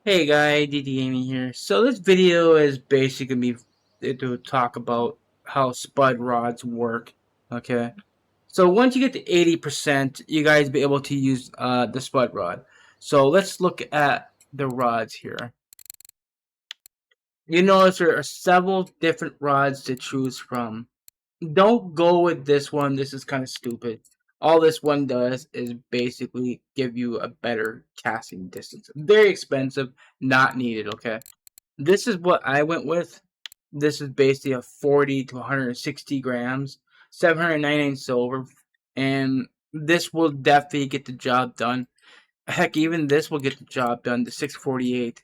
Hey guy, DD Gaming here. So this video is basically me to talk about how spud rods work. Okay. So once you get to 80%, you guys be able to use the spud rod. So let's look at the rods here. You notice there are several different rods to choose from. Don't go with this one. This is kind of stupid. All this one does is basically give you a better casting distance. Very expensive, not needed, okay? This is what I went with. This is basically a 40 to 160 grams, 799 silver, and this will definitely get the job done. Heck, even this will get the job done, the 648.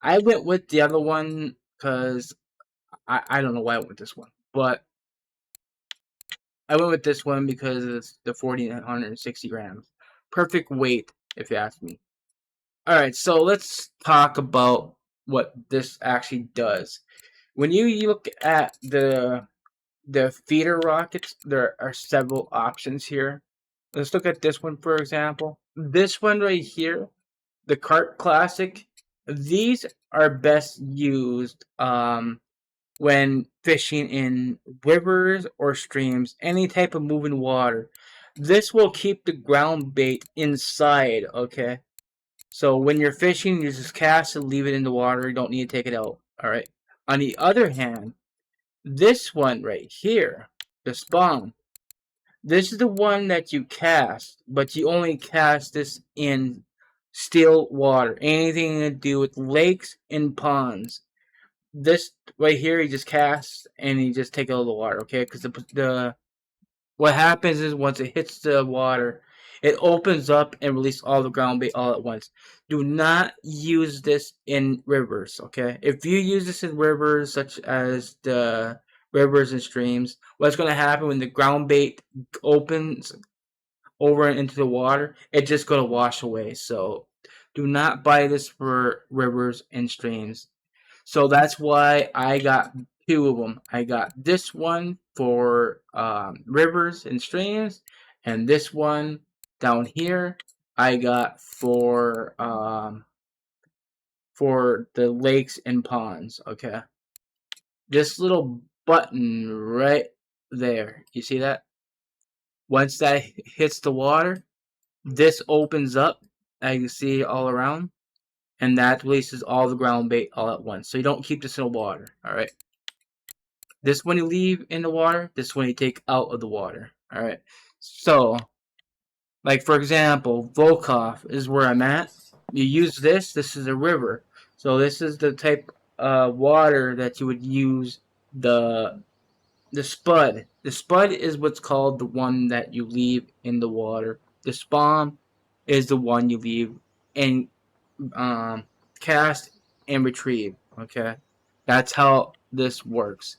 I went with the other one because I don't know why I went with this one, but I went with this one because it's the 40 to 160 grams. Perfect weight, if you ask me. Alright, so let's talk about what this actually does. When you look at the feeder rockets, there are several options here. Let's look at this one for example. This one right here, the Cart Classic, these are best used when fishing in rivers or streams, any type of moving water. This will keep the ground bait inside, okay? So when you're fishing, you just cast and leave it in the water. You don't need to take it out, alright? On the other hand, this one right here, the spawn, this is the one that you cast, but you only cast this in still water. Anything to do with lakes and ponds. This right here, you just cast and you just take out of the water, okay? Because the what happens is once it hits the water, it opens up and releases all the ground bait all at once. Do not use this in rivers, okay? If you use this in rivers, such as the rivers and streams, what's going to happen when the ground bait opens over and into the water, it's just going to wash away. So do not buy this for rivers and streams. So that's why I got two of them. I got this one for rivers and streams, and this one down here I got for the lakes and ponds. Okay, this little button right there. You see that? Once that hits the water, this opens up. As you can see all around, and that releases all the ground bait all at once. So you don't keep this in the water. All right. This one you leave in the water, this one you take out of the water. Alright. So, like for example, Volkov is where I'm at. You use this is a river. So this is the type of water that you would use the spud. The spud is what's called the one that you leave in the water. The spawn is the one you leave and cast and retrieve. Okay, that's how this works.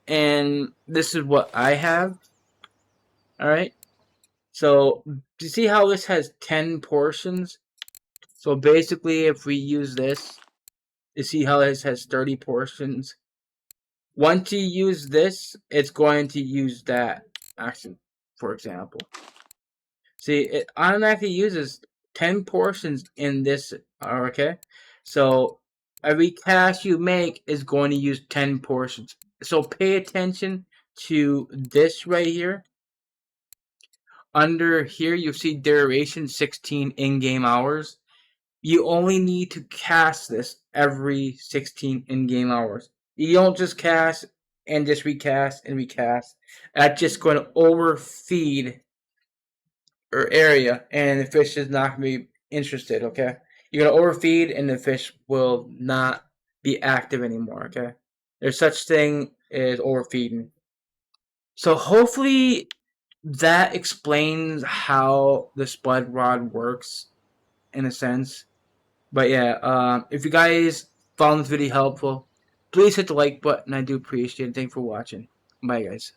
And this is what I have. Alright. So, do you see how this has 10 portions? So basically, if we use this, you see how this has 30 portions? Once you use this, it's going to use that action, for example. See, it automatically uses 10 portions in this, okay? So, every cast you make is going to use 10 portions. So pay attention to this right here. Under here, you see duration 16 in-game hours. You only need to cast this every 16 in-game hours. You don't just cast and just recast and recast. That's just going to overfeed your area, and the fish is not going to be interested, okay? You're going to overfeed, and the fish will not be active anymore, okay? There's such thing as overfeeding. So hopefully that explains how the spud rod works in a sense. But yeah, if you guys found this video helpful, please hit the like button. I do appreciate it. Thanks for watching. Bye, guys.